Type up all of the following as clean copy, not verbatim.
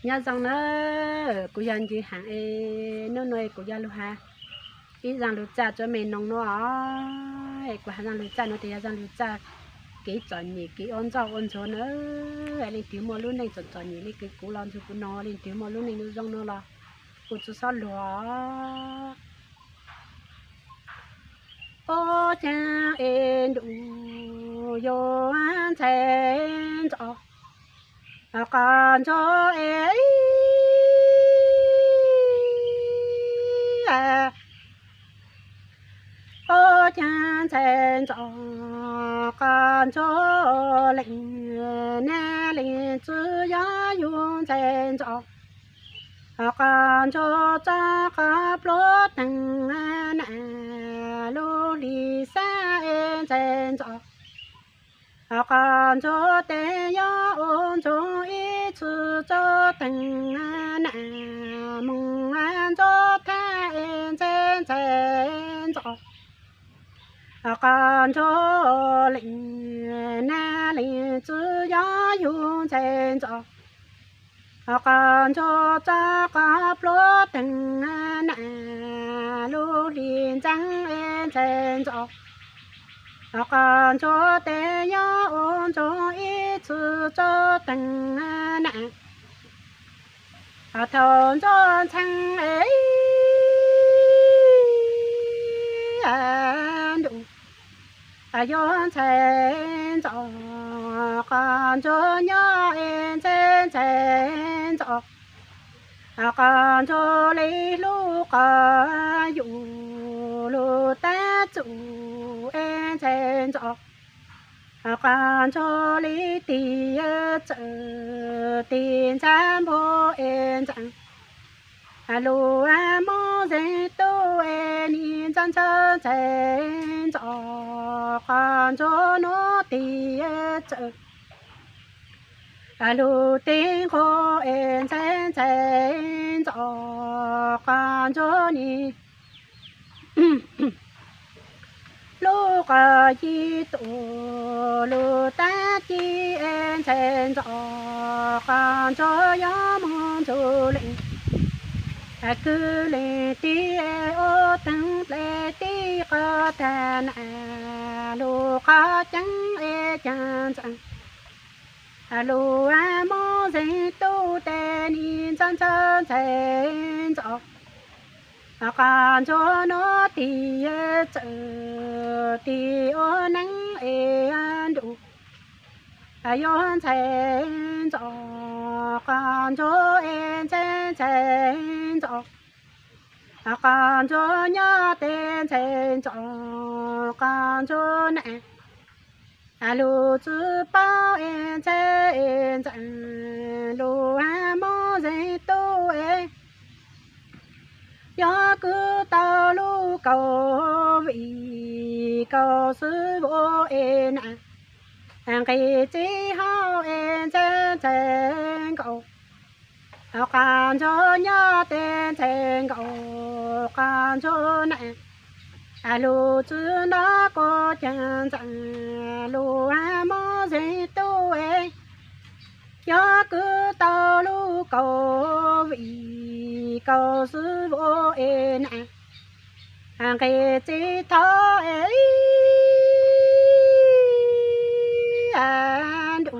nhà rằng nó cô dân gì hàng nó nuôi cô dân luôn ha ý rằng lúc cha cho mình nông nó của hàng rằng lúc cha nó thì rằng lúc cha cái chọn nhỉ cái ôn cho nó lên tiếng mà luôn này chọn nhỉ lên cái cú lon cho cú nó lên tiếng mà luôn này nó rong nó là cô chú sao lúa ô cha em đủ yo an chen cho con cho ấy ô cha chen cho con cho lệnh nè lệnh chữ ya yun chen cho con cho cha khắp lối từng nè lu li sa en chen cho con cho té ya ôn cho ít chữ cho từng nè mong an cho tha en chen chen cho con cho lệnh na lệnh chữ ya yun chen cho con cho cha khắp lối từng nè lu li trắng en chen cho con cho té ya ôn cho ít chữ cho từng nè thôn cho thằng ấy đủ yon chen cho con cho nhớ en chen chen cho con cho lấy lu cả yu lu ta chủ en chen cho con cho lấy tiền chợ tiền trăm bộ en chẳng alo a mô dê tô en in chan chan chen cho con cho nó tiền chợ alo tiền khó en chen chen cho con cho ni lu ca chi tu lu ta chi en chen cho con cho ya mong chu lệnh cứ lệ ti ô tăng lệ ti ca tan lu ca chẳng e chẳng chẳng lu a mô dê tu tên in chan chan chen cho con cho nó thì chợ thì ô nắng an đủ yon chen cho con cho en chen chen cho con cho nhớ tên chen cho con cho nè lu chữ bao en chen chen lu a mô dê tu e gió cứ tao lu cầu vị cầu sư vô en hàng cây chỉ hao en chen chen cầu con cho nhớ tên chen cầu con cho nè lu chữ nó có chẳng chẳng lu a mô dê tu e gió cứ tao lu cầu vị cầu sư vô en hàng cây chỉ thọ ấy an đủ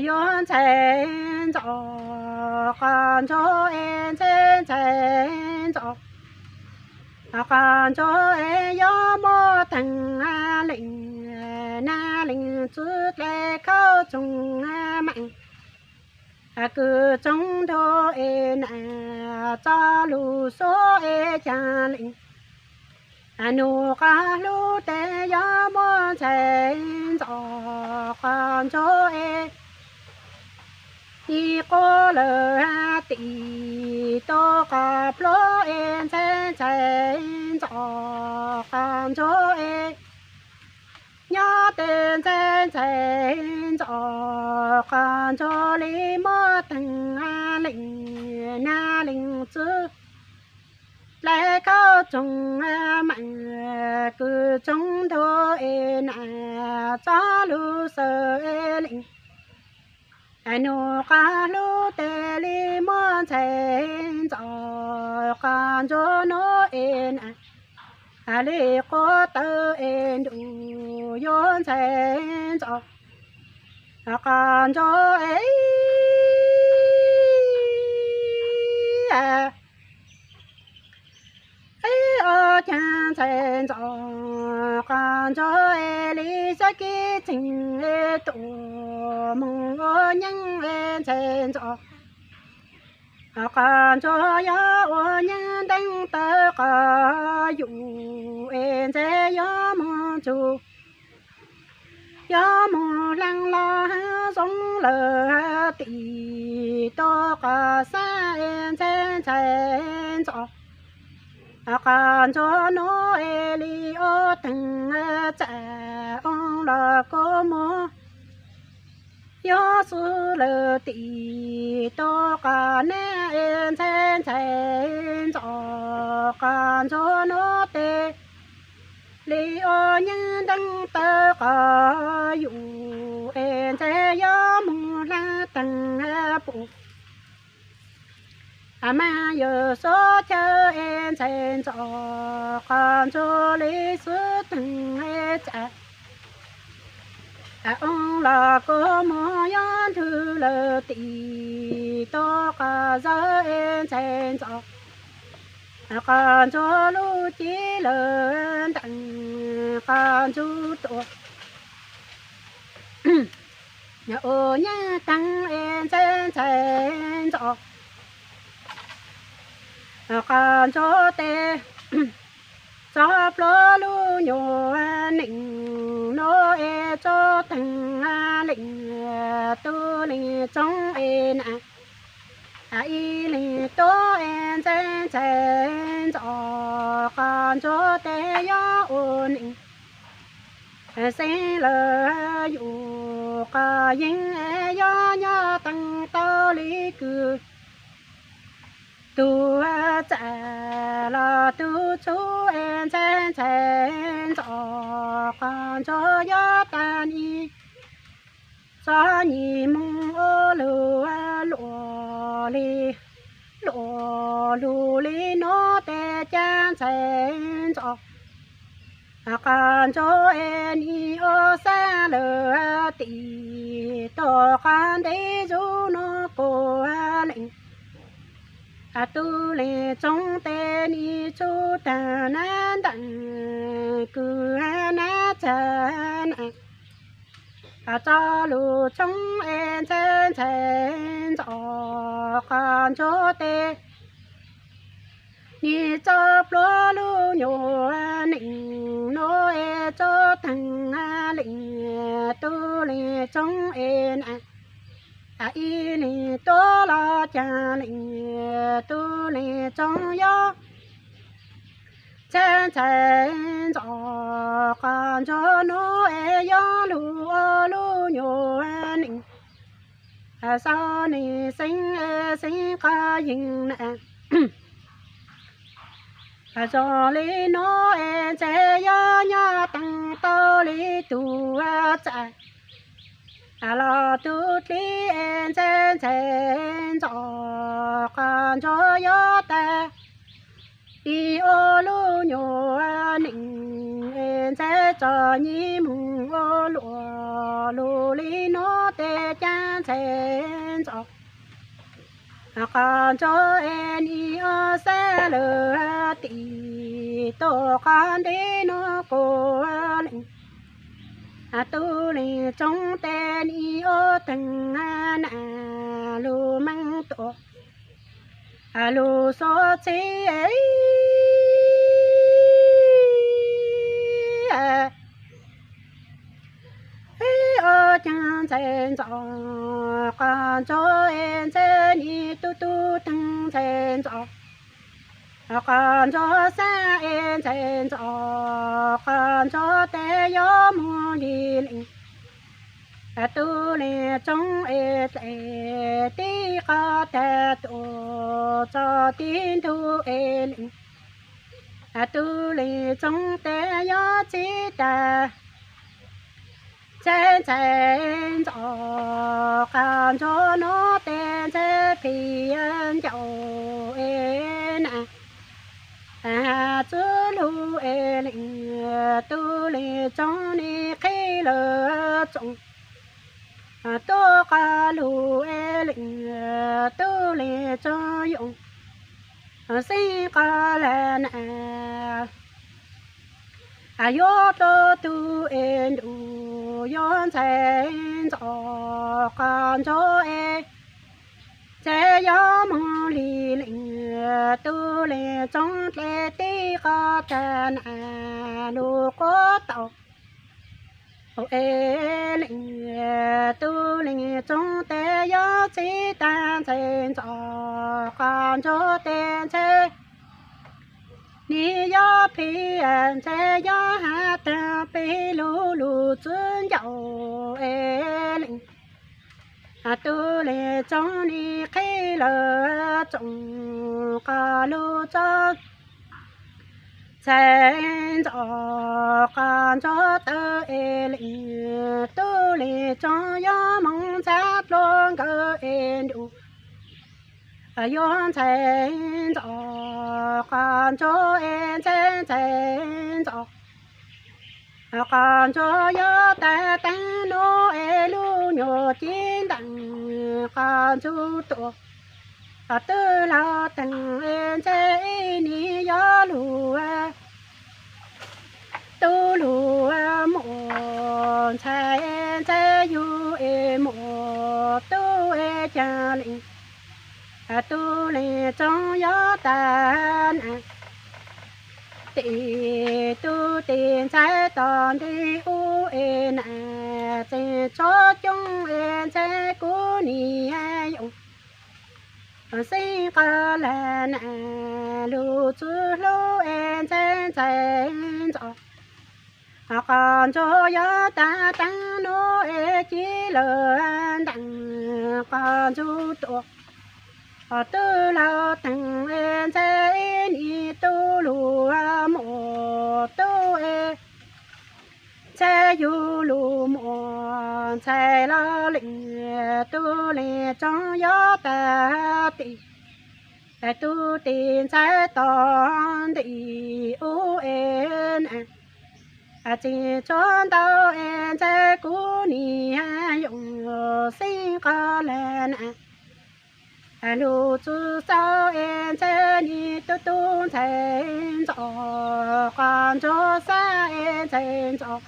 yon chen cho con cho en chen chen cho con cho e yo mô thằng lệnh na lệnh chút lệ khâu chung mạnh cứ trong thô e na cho lu số e cha lệnh nu ca lu te yo mô chen cho con cho e đi cô lơ tì tô cà plô en chen chen cho con cho e nhớ tên chen chen cho con cho lý mơ từng lệnh na lệnh chữ lại cao chung mạnh cứ chung thô e na cho lu sơ e lệnh nô ca lô tê li mòn chen gió can cho nó en li có tơ en đủ yon chen gió can cho ấy ở chân chen gió can cho li sa ki tình tổ mong nhân chen gió can cho ya o nhân đăng tơ ca yu en che ya mo chu ya mo lăng la sống lờ tì to ca sa en chen chen gió can cho nó li o từng cha ông là có mo yo su le ti to ca ne en chen chen cho can cho nó te li o nhân đăng tơ ca yu en che yo mu la tăng bu mà giờ số chơi en chen cho can cho li su từng cha ông là có mô yon thư lơ tì to ca giờ en chen cho can cho lu chi lớn tặng can chu tổ nhà ô nhà tăng en chen chen cho can cho tê cho plô lu nhô nịnh nô e cho thằng lịnh tu lịnh trong en y lịnh tô en chen chen cho can cho tê yo ôn nịnh sen lơ yu ca yin yo yo tăng tao lý cư tu cha la tu chú en chen chen cho can cho ya tan y sa ni mong ô lu li nó te chan chen cho can cho en y ô sa lơ tì to can để du nó cô lệnh tu lệ trong tên y chú ta nan đặng cứ na chân cho lu trong en chen chen cho can cho tê ni cho lo lu nhô nịnh nô e cho thằng lịnh tu lệ trong en y li to la cha lịnh tu lệ trong yo chen chen cho can cho nó e yo lu nhô nịnh sao ni sinh ca yin nè cho li nó e che yo nha tăng to li tu cha la tu li en chen chen cho can cho yo ta y ô lu nhô nịnh en che cho ni mu ô lu li nó te chan chen cho can cho en y ô sa lơ tì to can để nó cô lệnh tu lì trong tên y ô từng na lu mang tổ lu so chi ấy ô chân chen cho can cho en chen y tu từng chen cho can cho sa en chen cho can cho te yo mu li lịnh tu lệ trong e te ti ca te tu cho tin tu e lịnh tu lệ trong te yo chi ta 真真做干着那真真偏叫哎那走路哎哩都哩中哩开了中多个路哎哩都哩中用谁个人啊yo to tu en du yon chen zo kan zo e che yo mo li ling tu le trong le ti ka tan a lu ko tao o e ling tu ling trong te yo chi tan chen zo kan zo ten che你要骗这要哈的被路路尊有哎灵，都来中你开了中个路中，真着干着的哎灵，都来中要梦在龙个哎路。yon chen zo kan cho en chen chen zo kan cho yo ta ta no e lu nyo chin đằng kan chu to tư la tầng en che ni yo lu tu lu mo chen che yu e mo tu e cha linh tu lê trong gió tan tị tu tiền trái toàn đi u en chế cho chung en chế cú ni用sinh ca lan lu chu lu en chế chế cho còn cho gió ta ta nó e chỉ lời đặng còn chu tổ tư la tăng en chế ni tu lu mo tu e chế yu lu mo chế la linh tu le trong gió ta ti tu tin chế ton ti u en chỉ chọn tao en chế cú ni dùng sinh ca lên lu chu sao en che ni tu tu chen zo kan cho sa en chen zo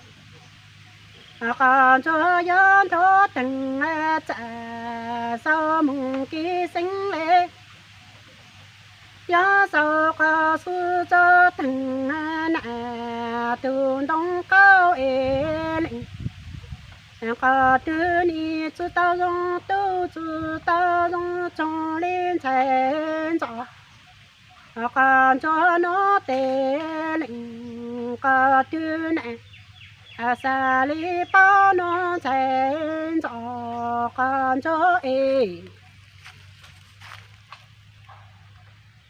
kan cho yon tho từng cha sao mong ki sinh lệ ya sao ka su cho từng na tu dong cao en có tư ni chú tao dùng tu chú tao dùng trong lên trên gió còn cho nó tê linh có tư này xa li bao nó trên gió còn cho